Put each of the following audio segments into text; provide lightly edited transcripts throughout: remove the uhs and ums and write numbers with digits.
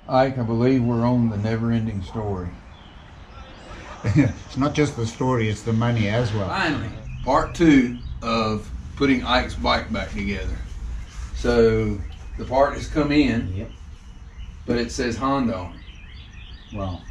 Ike, I believe we're on the never-ending story. It's not just the story, it's the money as well. Finally, part two of putting Ike's bike back together. So the part has come in, Yep. but it says Honda on it. Well,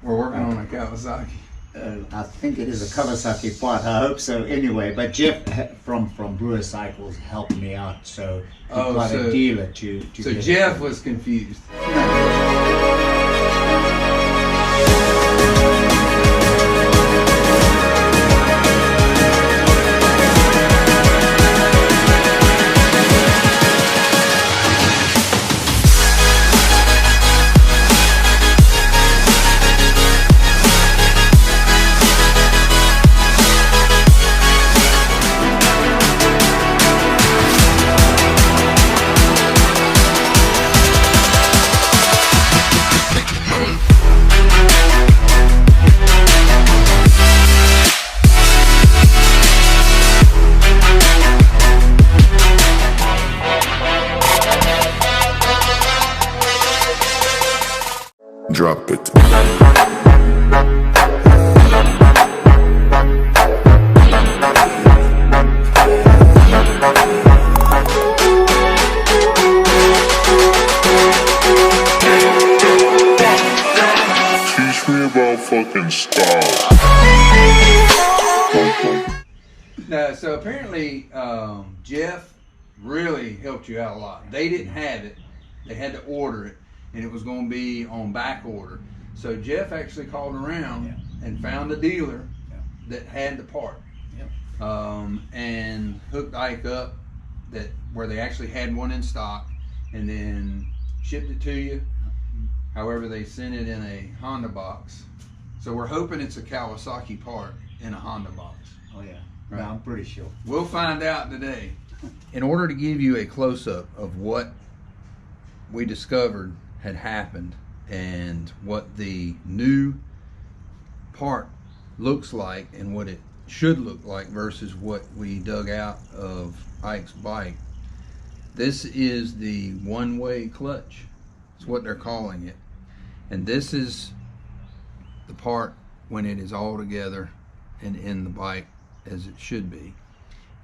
We're working on a Kawasaki. I think it is a Kawasaki part. I hope so. Anyway, but Jeff from Brewer Cycles helped me out, so he got a dealer to. So Jeff was confused. Drop it. Teach me about fucking style. No, so apparently Jeff really helped you out a lot. They didn't have it. They had to order it, and it was going to be on back order. So Jeff actually called around and found a dealer that had the part, and hooked Ike up where they actually had one in stock, and then shipped it to you. However, they sent it in a Honda box. So we're hoping it's a Kawasaki part in a Honda box. Oh yeah, Right. no, I'm pretty sure. We'll find out today. In order to give you a close-up of what we discovered had happened and what the new part looks like and what it should look like versus what we dug out of Ike's bike, this is the one-way clutch. It's what they're calling it. And this is the part when it is all together and in the bike as it should be.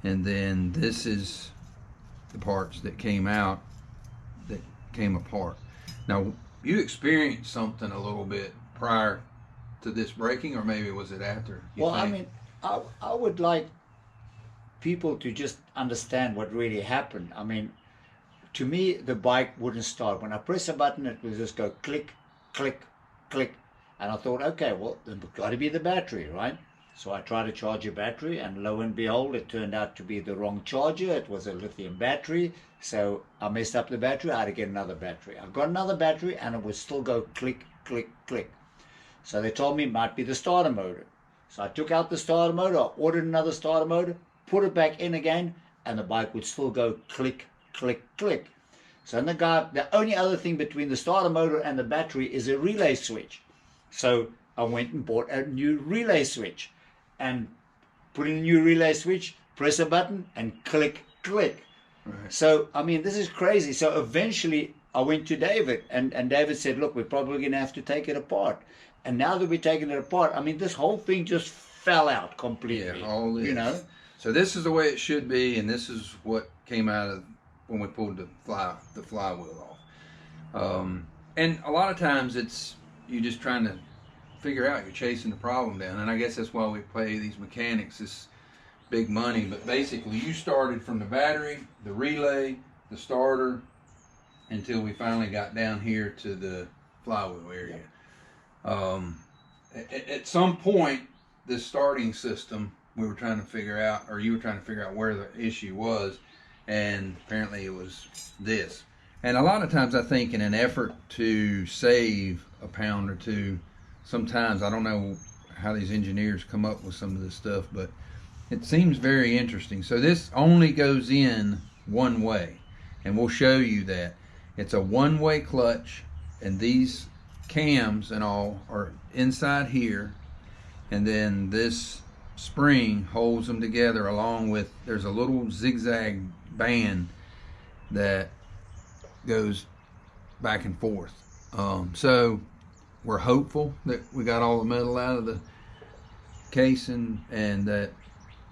And then this is the parts that came out that came apart. Now, you experienced something a little bit prior to this breaking, or maybe was it after? Well, I mean, I would like people to just understand what really happened. I mean, to me, the bike wouldn't start. When I press a button, it would just go click, click, click. And I thought, okay, well, it's got to be the battery, right? So I tried to charge a battery, and lo and behold, it turned out to be the wrong charger. It was a lithium battery. So I messed up the battery. I had to get another battery. I got another battery, and it would still go click, click, click. So they told me it might be the starter motor. So I took out the starter motor, I ordered another starter motor, put it back in again, and the bike would still go click, click, click. So the only other thing between the starter motor and the battery is a relay switch. So I went and bought a new relay switch, and put in a new relay switch, press a button, and click, click. Right. So, I mean, this is crazy. So eventually I went to David, and David said, look, we're probably going to have to take it apart. And now that we're taking it apart, I mean, this whole thing just fell out completely. Yeah, all this. You know? So this is the way it should be, and this is what came out of when we pulled the flywheel off. And a lot of times it's you just trying to figure out, you're chasing the problem down, and I guess that's why we pay these mechanics this big money. But basically, you started from the battery, the relay, the starter, until we finally got down here to the flywheel area. At some point, this starting system, we were trying to figure out, or you were trying to figure out where the issue was, and apparently it was this. And a lot of times I think in an effort to save a pound or two, sometimes, I don't know how these engineers come up with some of this stuff, but it seems very interesting. So this only goes in one way, and we'll show you that. It's a one-way clutch, and these cams and all are inside here, and then this spring holds them together, along with, there's a little zigzag band that goes back and forth. So we're hopeful that we got all the metal out of the casing and that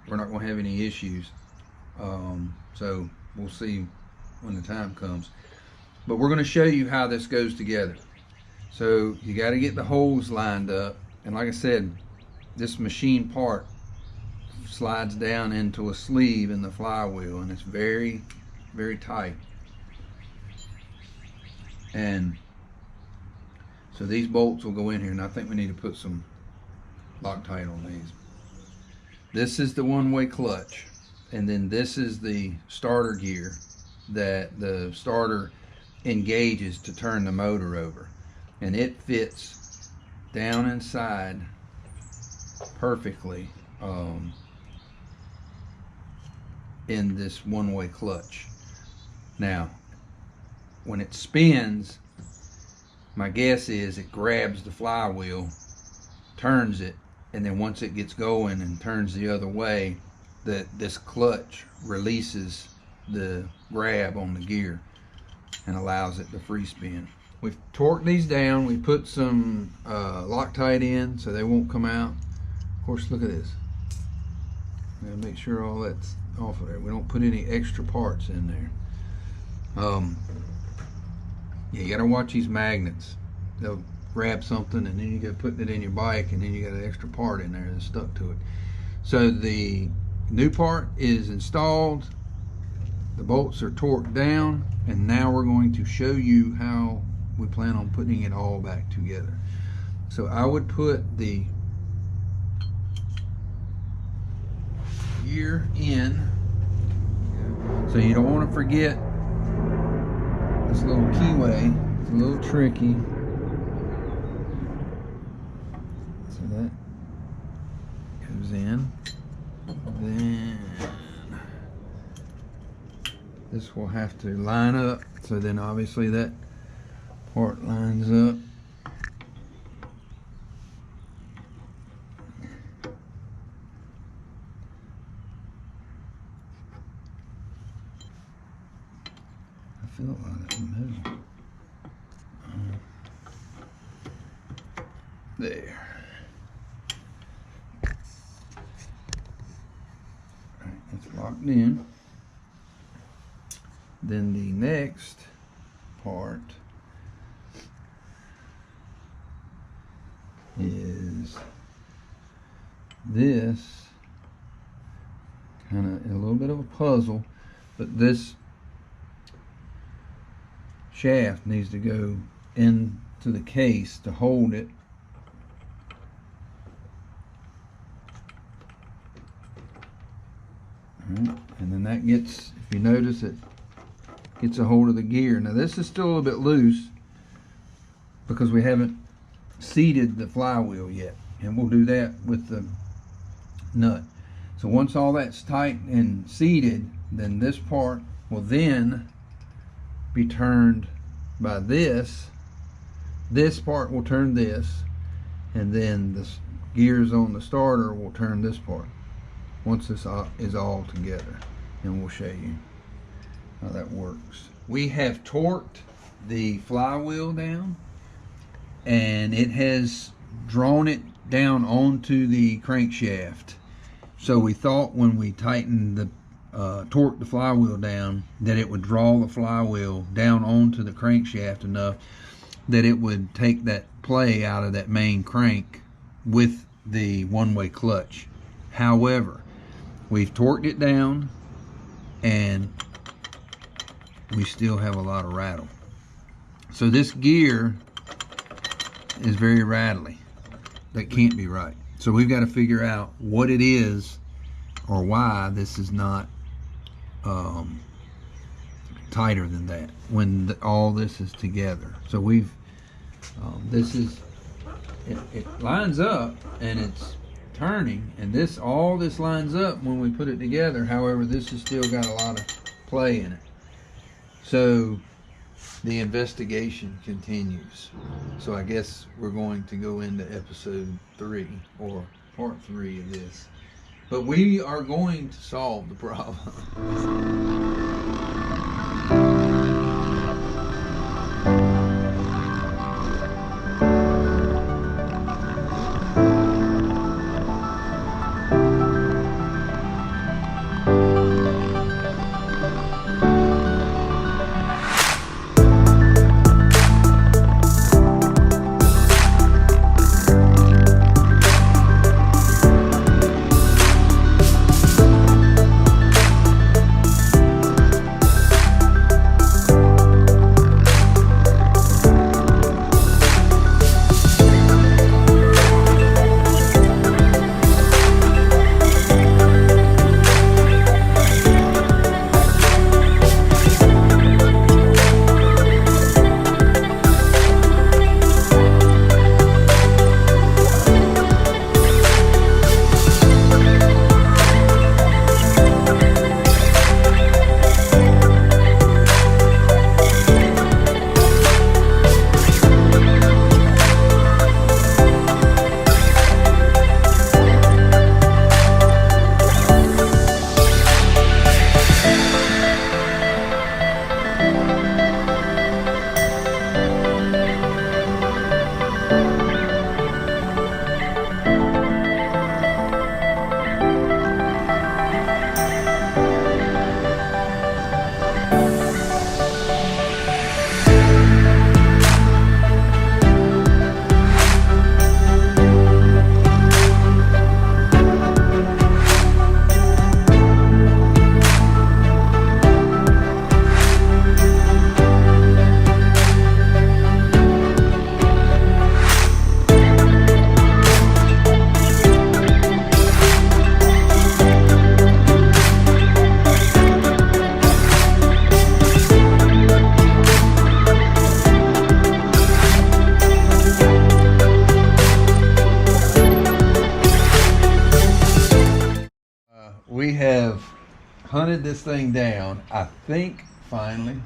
we're not going to have any issues. So we'll see when the time comes. But we're going to show you how this goes together. So you got to get the holes lined up. And like I said, this machine part slides down into a sleeve in the flywheel, and it's very, very tight. And so these bolts will go in here, and I think we need to put some Loctite on these. This is the one-way clutch, and then this is the starter gear that the starter engages to turn the motor over, and it fits down inside perfectly in this one-way clutch. Now when it spins, my guess is it grabs the flywheel, turns it, and then once it gets going and turns the other way, this clutch releases the grab on the gear and allows it to free spin. We've torqued these down. We put some Loctite in so they won't come out. Of course, look at this. Gotta make sure all that's off of there. We don't put any extra parts in there. Yeah, you gotta watch these magnets. They'll grab something and then you got putting it in your bike and then you got an extra part in there that's stuck to it. So the new part is installed, the bolts are torqued down, and now we're going to show you how we plan on putting it all back together. So I would put the gear in, so you don't want to forget this little keyway. It's a little tricky. So that goes in. Then this will have to line up. So then obviously that part lines up. I feel like in the middle. There. All right, it's locked in. Then the next part is this, kind of a little bit of a puzzle, but this shaft needs to go into the case to hold it. All right, and then that gets, if you notice, it gets a hold of the gear. Now this is still a little bit loose because we haven't seated the flywheel yet, and we'll do that with the nut. So once all that's tight and seated, then this part will then be turned by this. This part will turn this, and then the gears on the starter will turn this part once this is all together, and we'll show you how that works. We have torqued the flywheel down, and it has drawn it down onto the crankshaft. So we thought when we tightened the torqued the flywheel down that it would draw the flywheel down onto the crankshaft enough that it would take that play out of that main crank with the one-way clutch. However, we've torqued it down and we still have a lot of rattle. So this gear is very rattly. That can't be right. So we've got to figure out what it is or why this is not tighter than that when all this is together. So we've this is it lines up and it's turning, and this all this lines up when we put it together. However, this has still got a lot of play in it. So the investigation continues. So I guess we're going to go into episode 3 or part 3 of this. But we are going to solve the problem. hunted this thing down, I think finally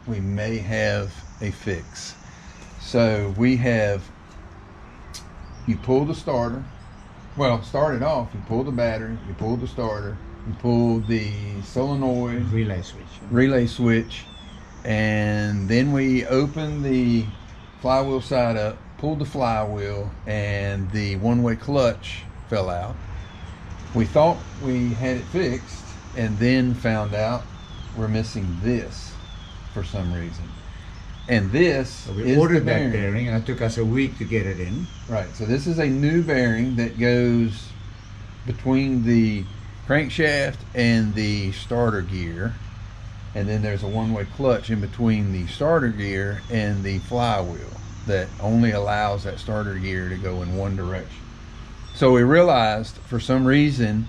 we may have a fix. So we have, you pull the starter. Well, started off, you pull the battery, you pull the starter, you pull the solenoid relay switch, and then we opened the flywheel side up, pulled the flywheel, and the one-way clutch fell out. We thought we had it fixed, and then found out we're missing this for some reason. And this So we is ordered the bearing. that bearing, and it took us a week to get it in. Right, so this is a new bearing that goes between the crankshaft and the starter gear, and then there's a one-way clutch in between the starter gear and the flywheel that only allows that starter gear to go in one direction. So we realized for some reason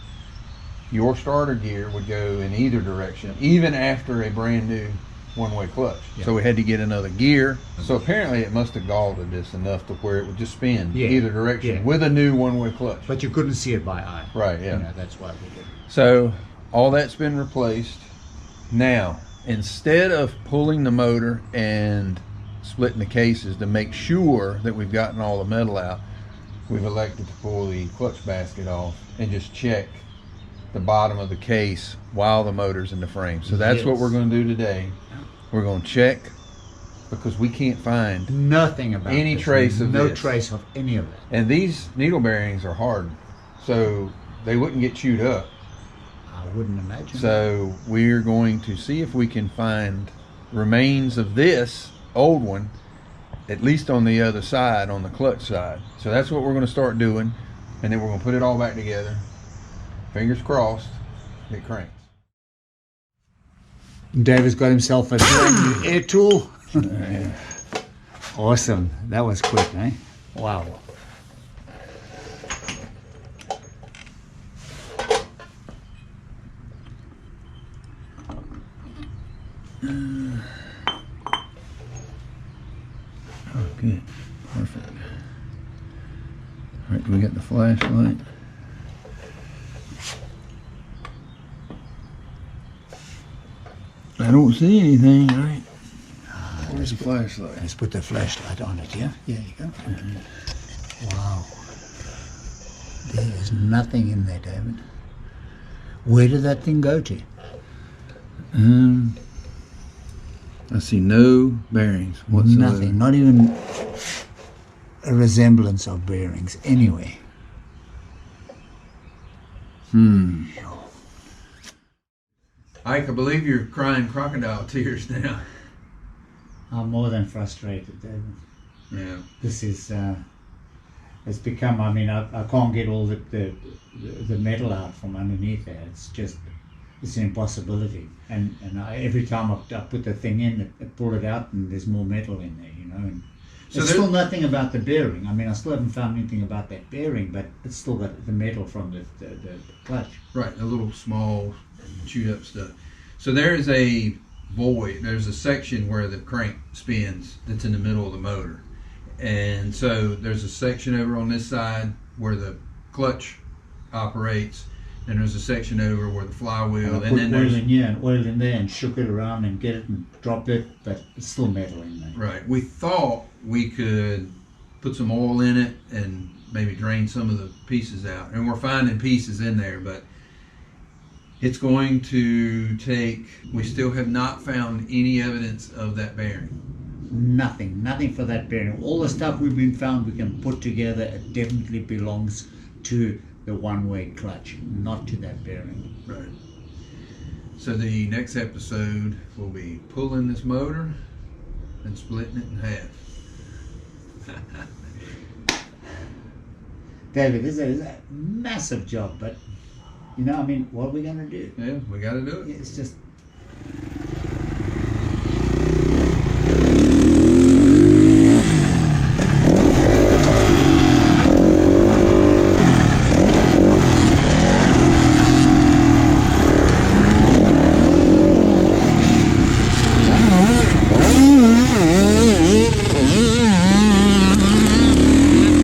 your starter gear would go in either direction, even after a brand new one-way clutch. Yeah. So we had to get another gear. So apparently it must have galled this enough to where it would just spin either direction with a new one-way clutch. But you couldn't see it by eye. Right, yeah. You know, that's why we did. So all that's been replaced. Now, instead of pulling the motor and splitting the cases to make sure that we've gotten all the metal out, we've elected to pull the clutch basket off and just check the bottom of the case while the motor's in the frame. So that's what we're going to do today. We're going to check, because we can't find nothing about any this. trace of no this. trace of any of it. And these needle bearings are hard, so they wouldn't get chewed up. I wouldn't imagine. So we're going to see if we can find remains of this old one, at least on the other side, on the clutch side. So that's what we're going to start doing, and then we're going to put it all back together. Fingers crossed, it cranks. David's got himself a brand new air tool. Awesome. That was quick, eh? Wow. Good, perfect. All right, we got the flashlight. I don't see anything, all right? Where's the flashlight? Let's put the flashlight on it, yeah? There you go. Wow. There is nothing in there, David. Where did that thing go to? I see no bearings whatsoever. Nothing, not even a resemblance of bearings anywhere. Ike, I believe you're crying crocodile tears now. I'm more than frustrated, David. Yeah. This is, it's become, I mean, I can't get all the metal out from underneath there. It's just, it's an impossibility. And every time I put the thing in, I pull it out and there's more metal in there, you know. And So there's still nothing about the bearing. I mean, I still haven't found anything about that bearing, but it's still got the metal from the clutch. Right, a little small chewed up stuff. So there is a void, there's a section where the crank spins that's in the middle of the motor. And so there's a section over on this side where the clutch operates, and there's a section over where the flywheel, And I and put then oil there's in here and oil in there and shook it around and get it and drop it, but it's still metal in there. right. We thought we could put some oil in it and maybe drain some of the pieces out, and we're finding pieces in there, but it's going to take, we still have not found any evidence of that bearing. Nothing for that bearing. All the stuff we've been found we can put together, it definitely belongs to the one-way clutch, not to that bearing. Right. So the next episode will be pulling this motor and splitting it in half. David, this is a massive job, but you know, I mean, what are we going to do? Yeah, we got to do it. It's just